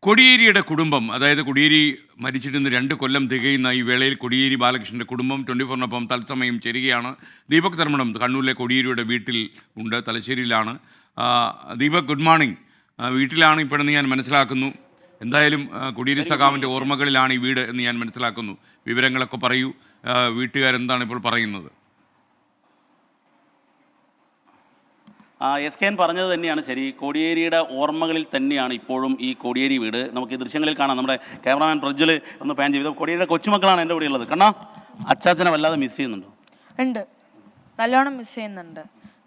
കോടിയേരിയുടെ കുടുംബം, അതായത് കോടിയേരി മരിച്ചിരുന്ന് 2 കൊല്ലം തികയുന്ന ഈ വേളയിൽ കോടിയേരി ബാലകൃഷ്ണൻ്റെ കുടുംബം 24-നൊപ്പം തത്സമയം ചേരുകയാണ്. ദീപക് ധർമ്മടം കണ്ണൂരിലെ കോടിയേരിയുടെ വീട്ടിൽ ഉണ്ട്, തലശ്ശേരിയിലാണ്. Deepak, good morning. വീട്ടിലാണ് ഇപ്പോഴെന്ന് ഞാൻ മനസ്സിലാക്കുന്നു. എന്തായാലും കോടിയേരി സഖാവിൻ്റെ ഓർമ്മകളിലാണ് ഈ വീട് എന്ന് ഞാൻ മനസ്സിലാക്കുന്നു. വിവരങ്ങളൊക്കെ പറയൂ, വീട്ടുകാരെന്താണ് ഇപ്പോൾ പറയുന്നത്? എസ് കെ എൻ പറഞ്ഞത് തന്നെയാണ് ശരി. കോടിയേരിയുടെ ഓർമ്മകളിൽ തന്നെയാണ് ഇപ്പോഴും ഈ കോടിയേരി വീട്. നമുക്ക് ഈ ദൃശ്യങ്ങളിൽ കാണാം. നമ്മുടെ ക്യാമറാമാൻ പ്രജ്വൽ ഒന്ന് പാൻ ചെയ്ത്. കോടിയേരിയുടെ കൊച്ചുമക്കളാണ് എൻ്റെ കൂടെ ഉള്ളത്. കണ്ണാ, അച്ചാച്ചനെ വല്ലാതെ മിസ് ചെയ്യുന്നുണ്ടോ? ഉണ്ട്, നല്ലോണം മിസ് ചെയ്യുന്നുണ്ട്.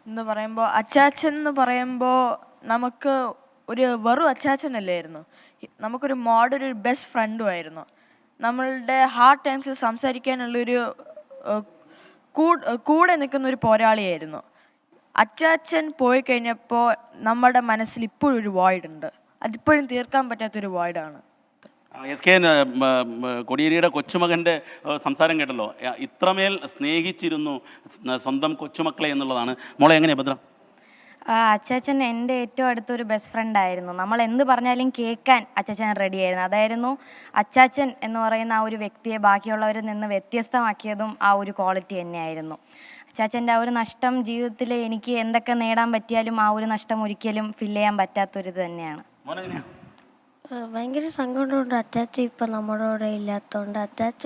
എന്ന് പറയുമ്പോൾ അച്ചാച്ചൻ എന്ന് പറയുമ്പോൾ നമുക്ക് ഒരു വെറും അച്ചാച്ചനല്ലായിരുന്നു, നമുക്കൊരു ഒരു ബെസ്റ്റ് ഫ്രണ്ടും ആയിരുന്നു. നമ്മളുടെ ഹാർഡ് ടൈംസ് സംസാരിക്കാനുള്ളൊരു കൂടെ നിൽക്കുന്ന ഒരു പോരാളിയായിരുന്നു. അച്ചാച്ചൻ പോയി കഴിഞ്ഞപ്പോൾ നമ്മുടെ മനസ്സിൽ ഇപ്പോഴും ഒരു വോയിഡ് ഉണ്ട്, അതിപ്പോഴും തീർക്കാൻ പറ്റാത്തൊരു വോയിഡാണ്. എസ് കെ എൻ, കോടിയേരിയുടെ കൊച്ചുമകൻ്റെ സംസാരം കേട്ടല്ലോ. ഇത്രമേൽ സ്നേഹിച്ചിരുന്നു സ്വന്തം കൊച്ചുമക്കളെ എന്നുള്ളതാണ്. മോളെ എങ്ങനെയാണ് ഭദ്ര? അച്ചാച്ചൻ എൻ്റെ ഏറ്റവും അടുത്തൊരു ബെസ്റ്റ് ഫ്രണ്ട് ആയിരുന്നു. നമ്മൾ എന്ത് പറഞ്ഞാലും കേൾക്കാൻ അച്ചാച്ചൻ റെഡി ആയിരുന്നു. അതായിരുന്നു അച്ചാച്ചൻ എന്ന് പറയുന്ന ആ ഒരു വ്യക്തിയെ ബാക്കിയുള്ളവരിൽ നിന്ന് വ്യത്യസ്തമാക്കിയതും ആ ഒരു ക്വാളിറ്റി തന്നെയായിരുന്നു. അച്ചാച്ചൻ്റെ ആ ഒരു നഷ്ടം ജീവിതത്തിൽ എനിക്ക് എന്തൊക്കെ നേടാൻ പറ്റിയാലും ആ ഒരു നഷ്ടം ഒരിക്കലും ഫില്ല് ചെയ്യാൻ പറ്റാത്തൊരിത് തന്നെയാണ്. ഭയങ്കര സങ്കടമുണ്ട് അച്ചാച്ച ഇപ്പം നമ്മുടെ കൂടെ ഇല്ലാത്തതുകൊണ്ട്. അച്ചാച്ച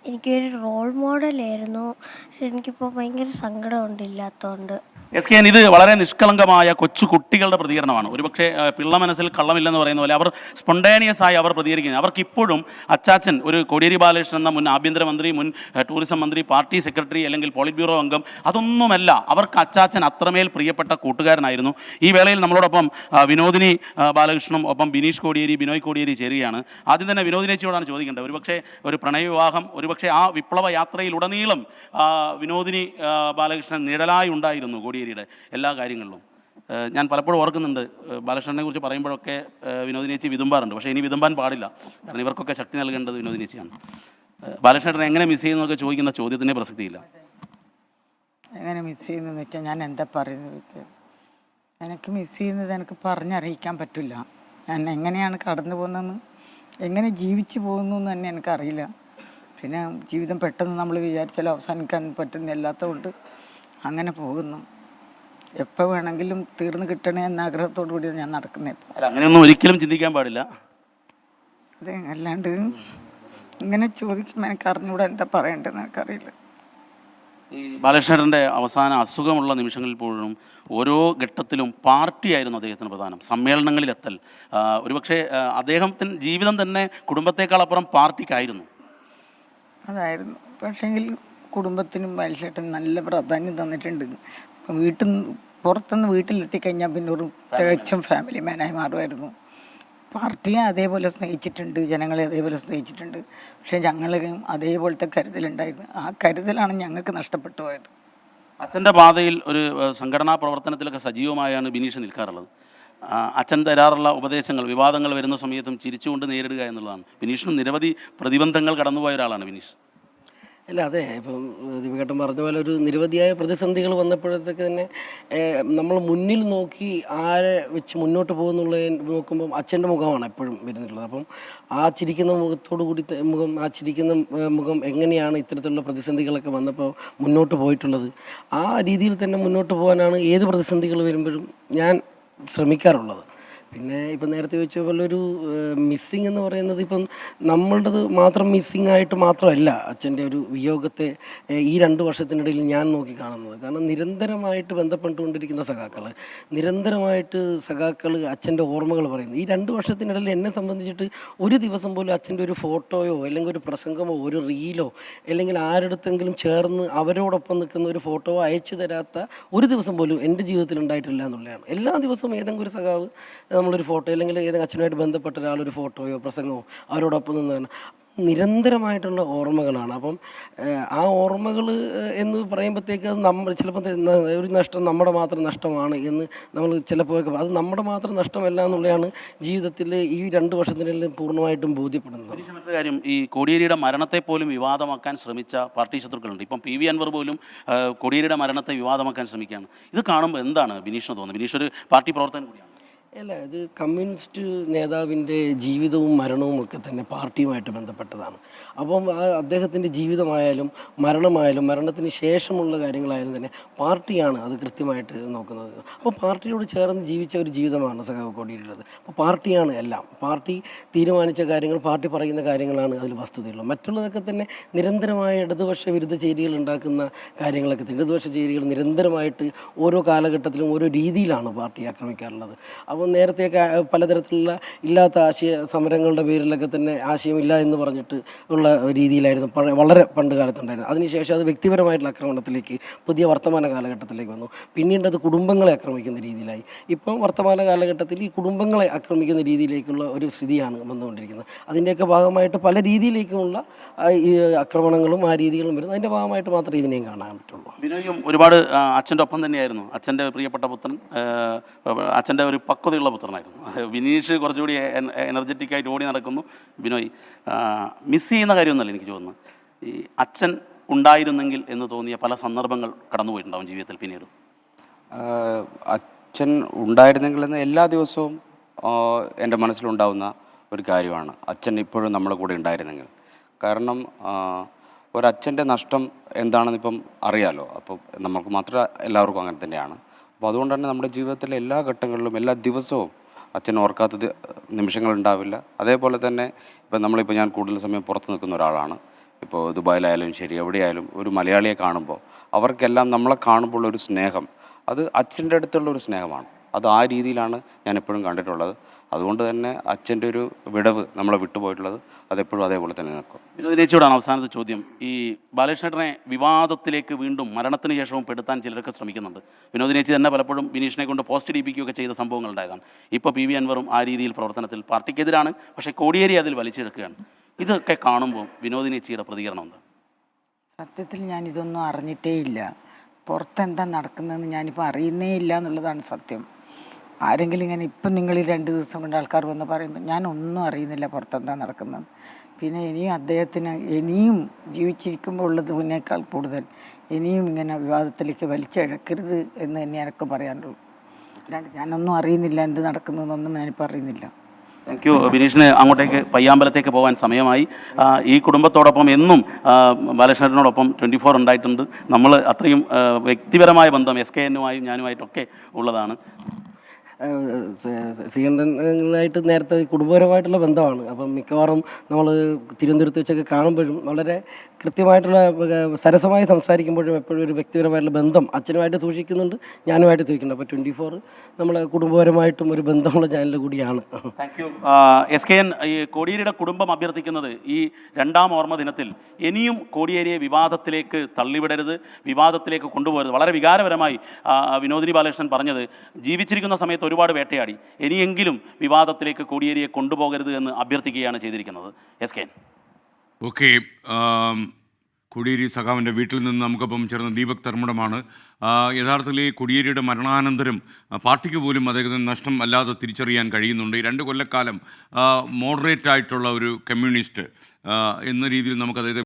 എനിക്കൊരു റോൾ മോഡലായിരുന്നു, പക്ഷെ എനിക്കിപ്പോൾ ഭയങ്കര സങ്കടമുണ്ട് ഇല്ലാത്തതുകൊണ്ട്. എസ് കെ എൻ, ഇത് വളരെ നിഷ്കളങ്കമായ കൊച്ചു കുട്ടികളുടെ പ്രതികരണമാണ്. ഒരുപക്ഷെ പിള്ള മനസ്സിൽ കള്ളമില്ലെന്ന് പറയുന്ന പോലെ അവർ സ്പോണ്ടേനിയസ് ആയി അവർ പ്രതികരിക്കുന്നത്. അവർക്കിപ്പോഴും അച്ചാച്ചൻ ഒരു കോടിയേരി ബാലകൃഷ്ണൻ എന്ന മുൻ ആഭ്യന്തരമന്ത്രി, മുൻ ടൂറിസം മന്ത്രി, പാർട്ടി സെക്രട്ടറി അല്ലെങ്കിൽ പോളിറ്റ് ബ്യൂറോ അംഗം, അതൊന്നുമല്ല. അവർക്ക് അച്ചാച്ചൻ അത്രമേൽ പ്രിയപ്പെട്ട കൂട്ടുകാരനായിരുന്നു. ഈ വേളയിൽ നമ്മളോടൊപ്പം വിനോദിനി ബാലകൃഷ്ണനും ഒപ്പം ബിനീഷ് കോടിയേരി, ബിനോയ് കോടിയേരി ചേരുകയാണ്. ആദ്യം തന്നെ വിനോദിനേച്ചിയോടാണ് ചോദിക്കേണ്ടത്. ഒരുപക്ഷെ ഒരു പ്രണയവിവാഹം, ഒരുപക്ഷെ ആ വിപ്ലവ യാത്രയിലുടനീളം വിനോദിനി ബാലകൃഷ്ണൻ നിഴലായി ഉണ്ടായിരുന്നു കോടിയേരിയുടെ എല്ലാ കാര്യങ്ങളിലും. ഞാൻ പലപ്പോഴും ഓർക്കുന്നുണ്ട്, ബാലകൃഷ്ണനെ കുറിച്ച് പറയുമ്പോഴൊക്കെ വിനോദിനേച്ചി വിതുമ്പാറുണ്ട്. പക്ഷേ ഇനി വിതുമ്പാൻ പാടില്ല, കാരണം ഇവർക്കൊക്കെ ശക്തി നൽകേണ്ടത് വിനോദിനേച്ചിയാണ്. ബാലകൃഷ്ണൻ എങ്ങനെ മിസ് ചെയ്യുന്നതൊക്കെ ചോദിക്കുന്ന ചോദ്യത്തിന് പ്രസക്തിയില്ല. എങ്ങനെ മിസ് ചെയ്യുന്നതെന്ന് വെച്ചാൽ ഞാൻ എന്താ പറയുന്നത്, എനിക്ക് മിസ് ചെയ്യുന്നത് എനിക്ക് പറഞ്ഞറിയിക്കാൻ പറ്റില്ല. ഞാൻ എങ്ങനെയാണ് കടന്നു പോകുന്നതെന്ന്, എങ്ങനെ ജീവിച്ചു പോകുന്നു എന്ന് തന്നെ എനിക്കറിയില്ല. പിന്നെ ജീവിതം പെട്ടെന്ന് നമ്മൾ വിചാരിച്ചാൽ അവസാനിക്കാൻ പറ്റുന്നില്ലാത്തതുകൊണ്ട് അങ്ങനെ പോകുന്നു. എപ്പോൾ വേണമെങ്കിലും തീർന്നു കിട്ടണേ എന്ന ആഗ്രഹത്തോടു കൂടി ഞാൻ നടക്കുന്നത്. അങ്ങനെയൊന്നും ഒരിക്കലും ചിന്തിക്കാൻ പാടില്ല. അതെ, അല്ലാണ്ട് ഇങ്ങനെ ചോദിക്കുമ്പോൾ എനിക്ക് അറിഞ്ഞൂടെ എന്താ പറയേണ്ടതെന്ന് എനിക്കറിയില്ല. ഈ ബാലകൃഷ്ണൻ്റെ അവസാന അസുഖമുള്ള നിമിഷങ്ങളിൽ പോലും ഓരോ ഘട്ടത്തിലും പാർട്ടിയായിരുന്നു അദ്ദേഹത്തിന് പ്രധാനം. സമ്മേളനങ്ങളിലെത്തൽ, ഒരുപക്ഷെ അദ്ദേഹത്തിൻ്റെ ജീവിതം തന്നെ കുടുംബത്തെക്കാളപ്പുറം പാർട്ടിക്കായിരുന്നു. അതായിരുന്നു. പക്ഷേങ്കിൽ കുടുംബത്തിനും ബാലചേട്ടനും നല്ല പ്രാധാന്യം തന്നിട്ടുണ്ട്. പുറത്തുനിന്ന് വീട്ടിലെത്തിക്കഴിഞ്ഞാൽ പിന്നെ ഒരു തികച്ചും ഫാമിലി മാനായി മാറുമായിരുന്നു. പാർട്ടിയെ അതേപോലെ സ്നേഹിച്ചിട്ടുണ്ട്, ജനങ്ങളെ അതേപോലെ സ്നേഹിച്ചിട്ടുണ്ട്. പക്ഷേ ഞങ്ങളും അതേപോലത്തെ കരുതലുണ്ടായിരുന്നു. ആ കരുതലാണ് ഞങ്ങൾക്ക് നഷ്ടപ്പെട്ടു പോയത്. അച്ഛൻ്റെ പാതയിൽ ഒരു സംഘടനാ പ്രവർത്തനത്തിലൊക്കെ സജീവമായാണ് ബിനീഷ് നിൽക്കാറുള്ളത്. അച്ഛൻ തരാറുള്ള ഉപദേശങ്ങൾ, വിവാദങ്ങൾ വരുന്ന സമയത്തും ചിരിച്ചുകൊണ്ട് നേരിടുക എന്നുള്ളതാണ്. ബിനീഷിനും നിരവധി പ്രതിബന്ധങ്ങൾ കടന്നുപോയ ഒരാളാണ് ബിനീഷ്. അല്ല, അതെ, ഇപ്പം ദീപകേട്ടൻ പറഞ്ഞ പോലെ ഒരു നിരവധിയായ പ്രതിസന്ധികൾ വന്നപ്പോഴത്തേക്ക് തന്നെ നമ്മൾ മുന്നിൽ നോക്കി ആരെ വെച്ച് മുന്നോട്ട് പോകുന്നുള്ളത് നോക്കുമ്പം അച്ഛൻ്റെ മുഖമാണ് എപ്പോഴും വരുന്നിട്ടുള്ളത്. അപ്പം ആ ചിരിക്കുന്ന മുഖത്തോടു കൂടി ആ ചിരിക്കുന്ന മുഖം എങ്ങനെയാണ് ഇത്തരത്തിലുള്ള പ്രതിസന്ധികളൊക്കെ വന്നപ്പോൾ മുന്നോട്ട് പോയിട്ടുള്ളത്, ആ രീതിയിൽ തന്നെ മുന്നോട്ട് പോകാനാണ് ഏത് പ്രതിസന്ധികൾ വരുമ്പോഴും ഞാൻ ശ്രമിക്കാറുള്ളത്. പിന്നെ ഇപ്പം നേരത്തെ വെച്ച പോലെ ഒരു മിസ്സിങ് എന്ന് പറയുന്നത് ഇപ്പം നമ്മളുടേത് മാത്രം മിസ്സിങ് ആയിട്ട് മാത്രമല്ല അച്ഛൻ്റെ ഒരു വിയോഗത്തെ ഈ 2 വർഷത്തിനിടയിൽ ഞാൻ നോക്കി കാണുന്നത്. കാരണം നിരന്തരമായിട്ട് ബന്ധപ്പെട്ടുകൊണ്ടിരിക്കുന്ന നിരന്തരമായിട്ട് സഖാക്കൾ അച്ഛൻ്റെ ഓർമ്മകൾ പറയുന്നത്. ഈ 2 വർഷത്തിനിടയിൽ എന്നെ സംബന്ധിച്ചിട്ട് ഒരു ദിവസം പോലും അച്ഛൻ്റെ ഒരു ഫോട്ടോയോ അല്ലെങ്കിൽ ഒരു പ്രസംഗമോ ഒരു റീലോ അല്ലെങ്കിൽ ആരുടെത്തെങ്കിലും ചേർന്ന് അവരോടൊപ്പം നിൽക്കുന്ന ഒരു ഫോട്ടോയോ അയച്ചു തരാത്ത ഒരു ദിവസം പോലും എൻ്റെ ജീവിതത്തിൽ ഉണ്ടായിട്ടില്ല എന്നുള്ളതാണ്. എല്ലാ ദിവസവും ഏതെങ്കിലും ഒരു സഖാവ് നമ്മളൊരു ഫോട്ടോ അല്ലെങ്കിൽ ഏതെങ്കിലും അച്ഛനുമായിട്ട് ബന്ധപ്പെട്ട ഒരാളൊരു ഫോട്ടോയോ പ്രസംഗമോ അവരോടൊപ്പം നിന്ന് നിരന്തരമായിട്ടുള്ള ഓർമ്മകളാണ്. അപ്പം ആ ഓർമ്മകൾ എന്ന് പറയുമ്പോഴത്തേക്ക് അത് ചിലപ്പോൾ ഒരു നഷ്ടം നമ്മുടെ മാത്രം നഷ്ടമാണ് എന്ന് നമ്മൾ ചിലപ്പോൾ അത് നമ്മുടെ മാത്രം നഷ്ടമല്ല എന്നുള്ളതാണ് ജീവിതത്തിൽ ഈ 2 വർഷത്തിനുള്ളിൽ പൂർണ്ണമായിട്ടും ബോധ്യപ്പെടുന്നത്. മറ്റൊരു കാര്യം, ഈ കോടിയേരിയുടെ മരണത്തെ പോലും വിവാദമാക്കാൻ ശ്രമിച്ച പാർട്ടി ശത്രുക്കളുണ്ട്. ഇപ്പം PV അൻവർ പോലും കോടിയേരിയുടെ മരണത്തെ വിവാദമാക്കാൻ ശ്രമിക്കുകയാണ്. ഇത് കാണുമ്പോൾ എന്താണ് ബിനീഷിന് തോന്നുന്നത്? ബിനീഷ് ഒരു പാർട്ടി പ്രവർത്തകൻ കൂടിയാണ്. അല്ല, ഇത് കമ്മ്യൂണിസ്റ്റ് നേതാവിൻ്റെ ജീവിതവും മരണവും ഒക്കെ തന്നെ പാർട്ടിയുമായിട്ട് ബന്ധപ്പെട്ടതാണ്. അപ്പം അദ്ദേഹത്തിൻ്റെ ജീവിതമായാലും മരണമായാലും മരണത്തിന് ശേഷമുള്ള കാര്യങ്ങളായാലും തന്നെ പാർട്ടിയാണ് അത് കൃത്യമായിട്ട് നോക്കുന്നത്. അപ്പോൾ പാർട്ടിയോട് ചേർന്ന് ജീവിച്ച ഒരു ജീവിതമാണ് സഖാവ് കോടിയേരിയുള്ളത്. അപ്പോൾ പാർട്ടിയാണ് എല്ലാം. പാർട്ടി തീരുമാനിച്ച കാര്യങ്ങൾ, പാർട്ടി പറയുന്ന കാര്യങ്ങളാണ് അതിൽ വസ്തുതയുള്ളത്. മറ്റുള്ളതൊക്കെ തന്നെ നിരന്തരമായ ഇടതുപക്ഷ വിരുദ്ധ ചേരികൾ ഉണ്ടാക്കുന്ന കാര്യങ്ങളൊക്കെ തന്നെ. ഇടതുപക്ഷ ചേരികൾ നിരന്തരമായിട്ട് ഓരോ കാലഘട്ടത്തിലും ഓരോ രീതിയിലാണ് പാർട്ടി ആക്രമിക്കാറുള്ളത്. അപ്പോൾ നേരത്തെയൊക്കെ പലതരത്തിലുള്ള ഇല്ലാത്ത ആശയ സമരങ്ങളുടെ പേരിലൊക്കെ തന്നെ ആശയമില്ല എന്ന് പറഞ്ഞിട്ട് ഉള്ള രീതിയിലായിരുന്നു വളരെ പണ്ട് കാലത്തുണ്ടായിരുന്നത്. അതിനുശേഷം അത് വ്യക്തിപരമായിട്ടുള്ള ആക്രമണത്തിലേക്ക് പുതിയ വർത്തമാന കാലഘട്ടത്തിലേക്ക് വന്നു. പിന്നീട് അത് കുടുംബങ്ങളെ ആക്രമിക്കുന്ന രീതിയിലായി. ഇപ്പം വർത്തമാന കാലഘട്ടത്തിൽ ഈ കുടുംബങ്ങളെ ആക്രമിക്കുന്ന രീതിയിലേക്കുള്ള ഒരു സ്ഥിതിയാണ് വന്നുകൊണ്ടിരിക്കുന്നത്. അതിൻ്റെയൊക്കെ ഭാഗമായിട്ട് പല രീതിയിലേക്കുമുള്ള ഈ ആക്രമണങ്ങളും ആ രീതികളും വരുന്നത്. അതിൻ്റെ ഭാഗമായിട്ട് മാത്രമേ ഇതിനെയും കാണാൻ പറ്റുള്ളൂ. ബിനോയും ഒരുപാട് അച്ഛൻ്റെ ഒപ്പം തന്നെയായിരുന്നു. അച്ഛൻ്റെ പ്രിയപ്പെട്ട പുത്രൻ, അച്ഛൻ്റെ ഒരു പക്വതയുള്ള പുത്രനായിരുന്നു. വിനീഷ് കുറച്ചുകൂടി എനർജറ്റിക് ആയിട്ട് ഓടി നടക്കുന്നു. ബിനോയ് മിസ് ചെയ്യുന്ന കാര്യമൊന്നുമല്ല എനിക്ക് തോന്നുന്നത്. ഈ അച്ഛൻ ഉണ്ടായിരുന്നെങ്കിൽ എന്ന് തോന്നിയ പല സന്ദർഭങ്ങൾ കടന്നുപോയിട്ടുണ്ടാവും ജീവിതത്തിൽ പിന്നീട്. അച്ഛൻ ഉണ്ടായിരുന്നെങ്കിൽ എന്ന് എല്ലാ ദിവസവും എൻ്റെ മനസ്സിലുണ്ടാവുന്ന ഒരു കാര്യമാണ്. അച്ഛൻ ഇപ്പോഴും നമ്മുടെ കൂടെ ഉണ്ടായിരുന്നെങ്കിൽ. കാരണം ഒരച്ഛൻ്റെ നഷ്ടം എന്താണെന്ന് ഇപ്പം അറിയാലോ. അപ്പോൾ നമുക്ക് മാത്രം എല്ലാവർക്കും അങ്ങനെ തന്നെയാണ്. അപ്പോൾ അതുകൊണ്ട് തന്നെ നമ്മുടെ ജീവിതത്തിലെ എല്ലാ ഘട്ടങ്ങളിലും എല്ലാ ദിവസവും അച്ഛൻ ഓർക്കാത്ത നിമിഷങ്ങളുണ്ടാവില്ല. അതേപോലെ തന്നെ ഇപ്പം ഞാൻ കൂടുതൽ സമയം പുറത്ത് നിൽക്കുന്ന ഒരാളാണ്. ഇപ്പോൾ ദുബായിലായാലും ശരി, എവിടെയായാലും ഒരു മലയാളിയെ കാണുമ്പോൾ അവർക്കെല്ലാം നമ്മളെ കാണുമ്പോൾ ഒരു സ്നേഹം, അത് അച്ഛൻ്റെ അടുത്തുള്ള ഒരു സ്നേഹമാണ്. അത് ആ രീതിയിലാണ് ഞാൻ എപ്പോഴും കണ്ടിട്ടുള്ളത്. അതുകൊണ്ട് തന്നെ അച്ഛൻ്റെ ഒരു വിടവ് നമ്മളെ വിട്ടുപോയിട്ടുള്ളത് അതെപ്പോഴും അതേപോലെ തന്നെ നിൽക്കും. വിനോദിനേച്ചിയോടാണ് അവസാനത്തെ ചോദ്യം. ഈ ബാലകൃഷ്ണേട്ടനെ വിവാദത്തിലേക്ക് വീണ്ടും മരണത്തിന് ശേഷവും പെടുത്താൻ ചിലരൊക്കെ ശ്രമിക്കുന്നുണ്ട്. വിനോദിനേച്ചി തന്നെ പലപ്പോഴും വിനീഷിനെ കൊണ്ട് പോസ്റ്റ് ഇടിപ്പിക്കുകയൊക്കെ ചെയ്ത സംഭവങ്ങൾ ഉണ്ടായതാണ്. ഇപ്പോൾ പി വി അൻവറും ആ രീതിയിൽ പ്രവർത്തനത്തിൽ പാർട്ടിക്കെതിരാണ്. പക്ഷേ കോടിയേരി അതിൽ വലിച്ചെടുക്കുകയാണ്. ഇതൊക്കെ കാണുമ്പോൾ വിനോദിനേച്ചിയുടെ പ്രതികരണം എന്താ? സത്യത്തിൽ ഞാനിതൊന്നും അറിഞ്ഞിട്ടേ ഇല്ല. പുറത്തെന്താ നടക്കുന്നതെന്ന് ഞാനിപ്പോൾ അറിയുന്നേ ഇല്ല എന്നുള്ളതാണ് സത്യം. ആരെങ്കിലും ഇങ്ങനെ ഇപ്പം നിങ്ങൾ 2 ദിവസം കൊണ്ട് ആൾക്കാർ വന്ന് പറയുമ്പോൾ ഞാനൊന്നും അറിയുന്നില്ല പുറത്തെന്താ നടക്കുന്നത്. പിന്നെ ഇനിയും ജീവിച്ചിരിക്കുമ്പോൾ ഉള്ളതിനേക്കാൾ കൂടുതൽ ഇനിയും ഇങ്ങനെ വിവാദത്തിലേക്ക് വലിച്ചിഴക്കരുത് എന്ന് തന്നെ എനിക്ക് പറയാനുള്ളൂ. അല്ലാണ്ട് ഞാനൊന്നും അറിയുന്നില്ല, എന്ത് നടക്കുന്നതെന്നൊന്നും ഞാനിപ്പോൾ അറിയുന്നില്ല. Thank you. ബിനീഷിന് അങ്ങോട്ടേക്ക് പയ്യാമ്പലത്തേക്ക് പോകാൻ സമയമായി. ഈ കുടുംബത്തോടൊപ്പം എന്നും ബാലകൃഷ്ണനോടൊപ്പം 24 ഉണ്ടായിട്ടുണ്ട്. നമ്മൾ അത്രയും വ്യക്തിപരമായ ബന്ധം SKNുമായും ഞാനുമായിട്ടൊക്കെ ഉള്ളതാണ്. ശ്രീകണ്ഠനായിട്ട് നേരത്തെ കുടുംബപരമായിട്ടുള്ള ബന്ധമാണ്. അപ്പം മിക്കവാറും നമ്മൾ തിരുവനന്തപുരത്ത് വെച്ചൊക്കെ കാണുമ്പോഴും വളരെ കൃത്യമായിട്ടുള്ള സരസമായി സംസാരിക്കുമ്പോഴും എപ്പോഴും ഒരു വ്യക്തിപരമായിട്ടുള്ള ബന്ധം അച്ഛനുമായിട്ട് സൂക്ഷിക്കുന്നുണ്ട്, ഞാനുമായിട്ട് സൂക്ഷിക്കുന്നുണ്ട്. അപ്പോൾ 24 നമ്മളെ കുടുംബപരമായിട്ടും ഒരു ബന്ധമുള്ള ചാനൽ കൂടിയാണ്. Thank you. SKN ഈ കോടിയേരിയുടെ കുടുംബം അഭ്യർത്ഥിക്കുന്നത് ഈ 2ാം ഓർമ്മ ദിനത്തിൽ ഇനിയും കോടിയേരിയെ വിവാദത്തിലേക്ക് തള്ളിവിടരുത്, വിവാദത്തിലേക്ക് കൊണ്ടുപോകരുത്. വളരെ വികാരപരമായി വിനോദിനി ബാലകൃഷ്ണൻ പറഞ്ഞത്, ജീവിച്ചിരിക്കുന്ന സമയത്ത് ഒരുപാട് വേട്ടയാടി, ഇനിയെങ്കിലും വിവാദത്തിലേക്ക് കോടിയേരിയെ കൊണ്ടുപോകരുത് എന്ന് അഭ്യർത്ഥിക്കുകയാണ് ചെയ്തിരിക്കുന്നത്. SKN. ഓക്കെ, കോടിയേരി സഖാവിൻ്റെ വീട്ടിൽ നിന്ന് നമുക്കൊപ്പം ചേർന്ന ദീപക് ധർമ്മടമാണ്. യഥാർത്ഥത്തിൽ ഈ കോടിയേരിയുടെ മരണാനന്തരം പാർട്ടിക്ക് പോലും അദ്ദേഹത്തിന് നഷ്ടം അല്ലാതെ തിരിച്ചറിയാൻ കഴിയുന്നുണ്ട്. ഈ 2 കൊല്ലക്കാലം മോഡറേറ്റ് ആയിട്ടുള്ള ഒരു കമ്മ്യൂണിസ്റ്റ് എന്ന രീതിയിൽ നമുക്കദ്ദേഹത്തെ